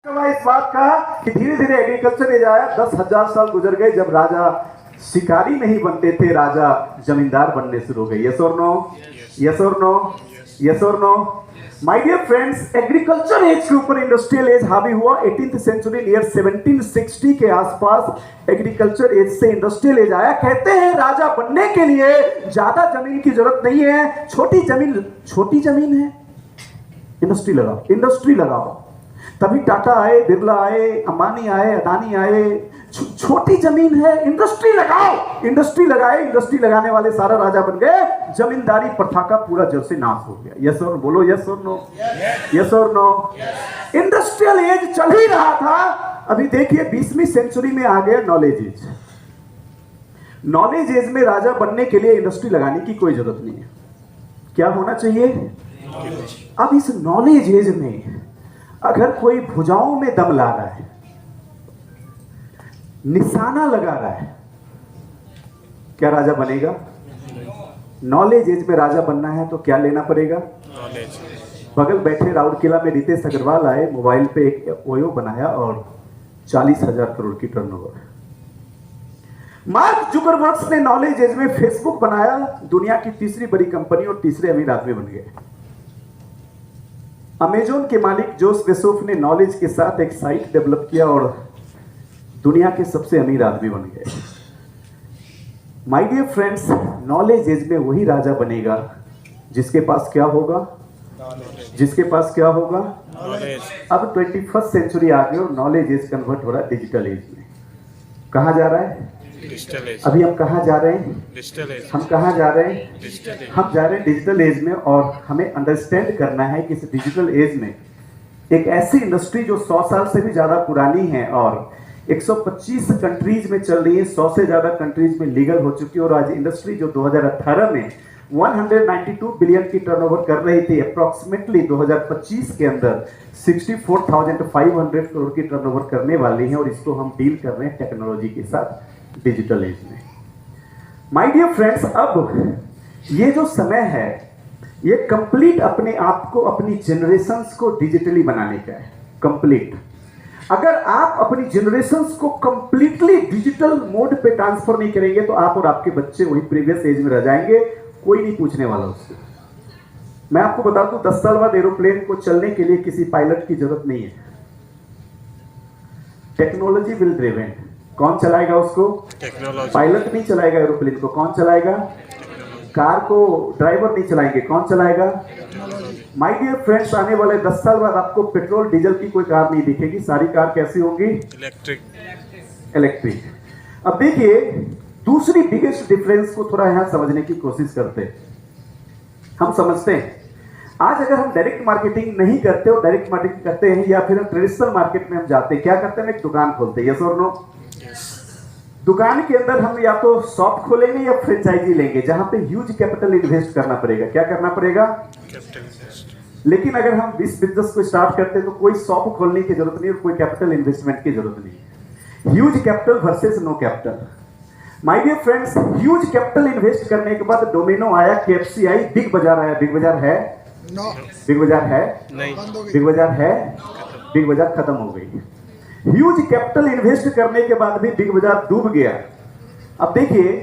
इस बात का कि धीरे धीरे एग्रीकल्चर एज आया। 10,000 साल गुजर गए जब राजा शिकारी नहीं बनते थे, राजा जमींदार बनने शुरू हो गए। यस और नो, यस और नो, यस और no. My dear friends, agriculture age के ऊपर इंडस्ट्रियल एज हावी हुआ 18th सेंचुरी नियर 1760 के आसपास। एग्रीकल्चर एज से इंडस्ट्रियल एज आया। कहते हैं राजा बनने के लिए ज्यादा जमीन की जरूरत नहीं है, छोटी जमीन है, इंडस्ट्री लगाओ, इंडस्ट्री लगाओ। तभी टाटा आए, बिरला आए, अंबानी आए, अदानी आए। छोटी जमीन है, इंडस्ट्री लगाओ। इंडस्ट्री लगाए, इंडस्ट्री लगाने वाले सारा राजा बन गए। जमींदारी प्रथा का पूरा जड़ से नाश हो गया। यस और बोलो, यस और नो, यस और नो। इंडस्ट्रियल एज चल ही रहा था। अभी देखिए 20वीं सेंचुरी में आ गया नॉलेज एज। नॉलेज एज में राजा बनने के लिए इंडस्ट्री लगाने की कोई जरूरत नहीं है। क्या होना चाहिए? अब इस नॉलेज एज में अगर कोई भुजाओं में दम ला रहा है, निशाना लगा रहा है, क्या राजा बनेगा? नॉलेज एज में राजा बनना है तो क्या लेना पड़ेगा? नॉलेज। बगल बैठे राउरकेला में रितेश अग्रवाल आए, मोबाइल पे एक ओयो बनाया और 40,000 करोड़ की टर्नओवर। मार्क जुकरबर्ग ने नॉलेज एज में फेसबुक बनाया, दुनिया की तीसरी बड़ी कंपनी और तीसरे अमीर आदमी बन गए। अमेजोन के मालिक जोस बेजोस ने नॉलेज के साथ एक साइट डेवलप किया और दुनिया के सबसे अमीर आदमी बन गए। My dear friends, knowledge age में वही राजा बनेगा जिसके पास क्या होगा? जिसके पास क्या होगा? नॉलेज। अब 21st सेंचुरी आ गई और नॉलेज एज कन्वर्ट हो रहा है डिजिटल एज में। कहा जा रहा है? Digital age. अभी हम कहाँ जा रहे हैं? Digital age. हम कहाँ जा रहे हैं? Digital age. हम जा रहे हैं डिजिटल एज में। और हमें अंडरस्टैंड करना है कि इस डिजिटल एज में एक ऐसी इंडस्ट्री जो 100 साल से भी ज्यादा पुरानी है और 125 कंट्रीज में चल रही है, 100 से ज्यादा कंट्रीज में लीगल हो चुकी है। और आज इंडस्ट्री जो 2018 में 192 बिलियन की टर्नओवर कर रही थी, अप्रोक्सीमेटली 2025 के अंदर 64,500 करोड़ की टर्नओवर करने वाली है। और इसको हम डील कर रहे हैं टेक्नोलॉजी के साथ डिजिटल एज में। माय डियर फ्रेंड्स, अब ये जो समय है ये कंप्लीट अपने आप को, अपनी जनरेशंस को डिजिटली बनाने का है। कंप्लीट। अगर आप अपनी जनरेशंस को कंप्लीटली डिजिटल मोड पे ट्रांसफर नहीं करेंगे तो आप और आपके बच्चे वही प्रीवियस एज में रह जाएंगे। कोई नहीं पूछने वाला उससे। मैं आपको बता दूं 10 साल बाद एरोप्लेन को चलने के लिए किसी पायलट की जरूरत नहीं है। Technology will driven. कौन चलाएगा उसको? टेक्नोलॉजी। पायलट नहीं चलाएगा एरोप्लेन को, कौन चलाएगा? कार को ड्राइवर नहीं चलाएंगे, कौन चलाएगा? माय डियर फ्रेंड्स, आने वाले 10 साल बाद आपको पेट्रोल डीजल की कोई कार नहीं दिखेगी। सारी कार कैसी होंगी? इलेक्ट्रिक। अब देखिए दूसरी बिगेस्ट डिफरेंस को थोड़ा यहां समझने की कोशिश करते हैं। हम समझते हैं आज अगर हम डायरेक्ट मार्केटिंग नहीं करते और डायरेक्ट मार्केटिंग करते हैं या फिर हम ट्रेडिशनल मार्केट में हम जाते हैं, क्या करते हैं? एक दुकान खोलते हैं। यस और नो? दुकान के अंदर हम या तो शॉप खोलेंगे या फ्रेंचाइजी लेंगे जहां पे ह्यूज कैपिटल इन्वेस्ट करना पड़ेगा। क्या करना पड़ेगा? लेकिन अगर हम इस बिजनेस को स्टार्ट करते हैं तो कोई शॉप खोलने की जरूरत नहीं और कोई कैपिटल इन्वेस्टमेंट की जरूरत नहीं। Huge capital versus no capital. My dear friends, huge capital invest करने के बाद डोमिनो आया, केएफसी आई, बिग बाजार आया। बिग बाजार है? बिग बाजार है? नहीं। बिग बाजार है? बिग बाजार खत्म हो गई। ह्यूज कैपिटल इन्वेस्ट करने के बाद भी बिग बाजार डूब गया। अब देखिए,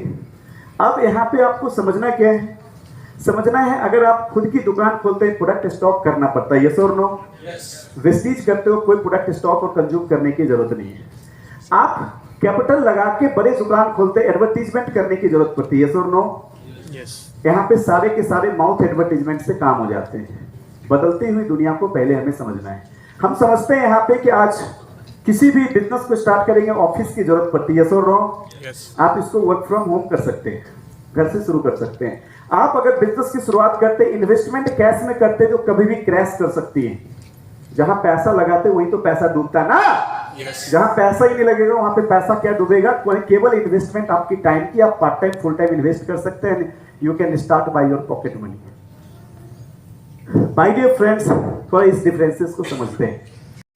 अब यहां पे आपको समझना क्या है? समझना है अगर आप खुद की दुकान खोलते हैं प्रोडक्ट स्टॉक करना पड़ता है। यस और नो? वेस्टेज करते हो, कोई प्रोडक्ट स्टॉक और कंज्यूम करने की जरूरत नहीं है। आप कैपिटल लगा के बड़े दुकान खोलते, एडवर्टीजमेंट करने की जरूरत पड़ती है। यस और नो? यहाँ पे सारे के सारे माउथ एडवर्टीजमेंट से काम हो जाते हैं। बदलती हुई दुनिया को पहले हमें समझना है। हम समझते हैं यहाँ पे कि आज किसी भी बिजनेस को स्टार्ट करेंगे ऑफिस की जरूरत पड़ती है। यस और नो? आप इसको वर्क फ्रॉम होम कर सकते हैं, घर से शुरू कर सकते हैं। आप अगर बिजनेस की शुरुआत करते, इन्वेस्टमेंट कैश में करते जो कभी भी क्रैश कर सकती है। जहां पैसा लगाते वहीं तो पैसा डूबता ना। जहां पैसा ही नहीं लगेगा वहां पे पैसा क्या डूबेगा? केवल इन्वेस्टमेंट आपकी टाइम की, आप part time full time invest कर सकते हैं। You can start by your pocket money. My dear friends, थोड़ा इस डिफरेंसेस को समझते हैं।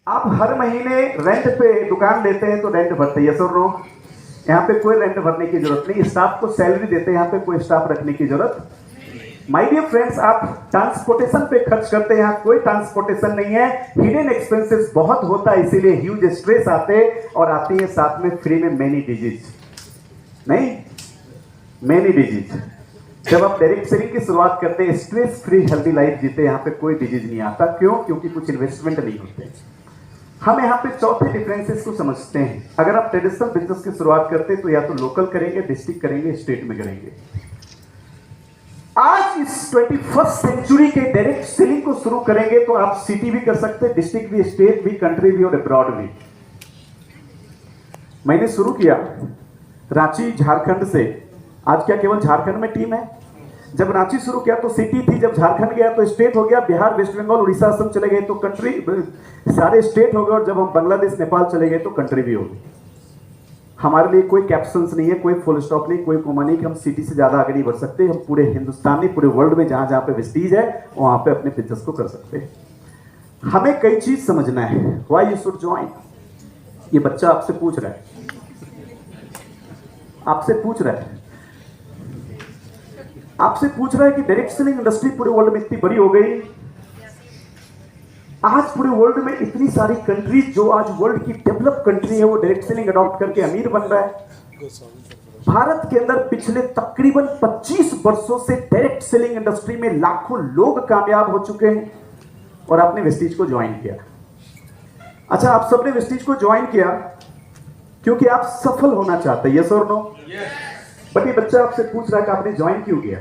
आप हर महीने रेंट पे दुकान लेते हैं तो रेंट भरते हैं। यस और नो? यहाँ पे कोई रेंट भरने की जरूरत नहीं। स्टाफ को सैलरी देते हैं, यहाँ पे कोई स्टाफ रखने की जरूरत माय डियर फ्रेंड्स, आप ट्रांसपोर्टेशन पे खर्च करते हैं, यहाँ कोई ट्रांसपोर्टेशन नहीं है, हिडन एक्सपेंसेस बहुत होता है, इसीलिए ह्यूज स्ट्रेस आते और आती है साथ में फ्री में मेनी डिजीज, नहीं मेनी डिजीज। जब आप डायरेक्ट सेलिंग की शुरुआत करते हैं, स्ट्रेस फ्री हेल्दी लाइफ जीते, यहाँ पे कोई डिजीज नहीं आता। क्यों? क्योंकि कुछ इन्वेस्टमेंट नहीं होते। हम यहाँ पे चौथे डिफरेंसेस को समझते हैं। अगर आप ट्रेडिशनल बिजनेस की शुरुआत करते हैं तो या तो लोकल करेंगे, डिस्ट्रिक्ट करेंगे, स्टेट में करेंगे। आज इस 21st सेंचुरी के डायरेक्ट सेलिंग को शुरू करेंगे तो आप सिटी भी कर सकते हैं, डिस्ट्रिक्ट भी, स्टेट भी, कंट्री भी और अब्रॉड भी। मैंने शुरू किया रांची झारखंड से। आज क्या केवल झारखंड में टीम है? जब रांची शुरू किया तो सिटी थी, जब झारखंड गया तो स्टेट हो गया, बिहार, वेस्ट बंगाल, उड़ीसा, असम चले गए तो कंट्री, सारे स्टेट हो गए, और जब हम बांग्लादेश, नेपाल चले गए तो कंट्री भी हो गई। हमारे लिए कोई कैप्शंस नहीं है, कोई फुल स्टॉप नहीं, कोई कोमा नहीं कि हम सिटी से ज्यादा आगे नहीं बढ़ सकते। हम पूरे हिंदुस्तान में, पूरे वर्ल्ड में जहां जहां पे वेस्टीज है वहां पे अपने बिजनेस को कर सकते हैं। हमें कई चीज समझना है। Why you should join. ये बच्चा आपसे पूछ रहा है, आपसे पूछ रहा है कि डायरेक्ट सेलिंग इंडस्ट्री पूरे वर्ल्ड में इतनी बड़ी हो गई। आज पूरे वर्ल्ड में इतनी सारी कंट्रीज, जो आज वर्ल्ड की डेवलप कंट्री है, वो डायरेक्ट सेलिंग अडॉप्ट करके अमीर बन रहा है। भारत के अंदर पिछले तकरीबन 25 वर्षों से डायरेक्ट सेलिंग इंडस्ट्री में लाखों लोग कामयाब हो चुके हैं और आपने वेस्टीज को ज्वाइन किया। अच्छा, आप सबने वेस्टीज को ज्वाइन किया क्योंकि आप सफल होना चाहते हैं, यस और नो? बट ये बच्चा आपसे पूछ रहा है कि आपने ज्वाइन क्यों किया?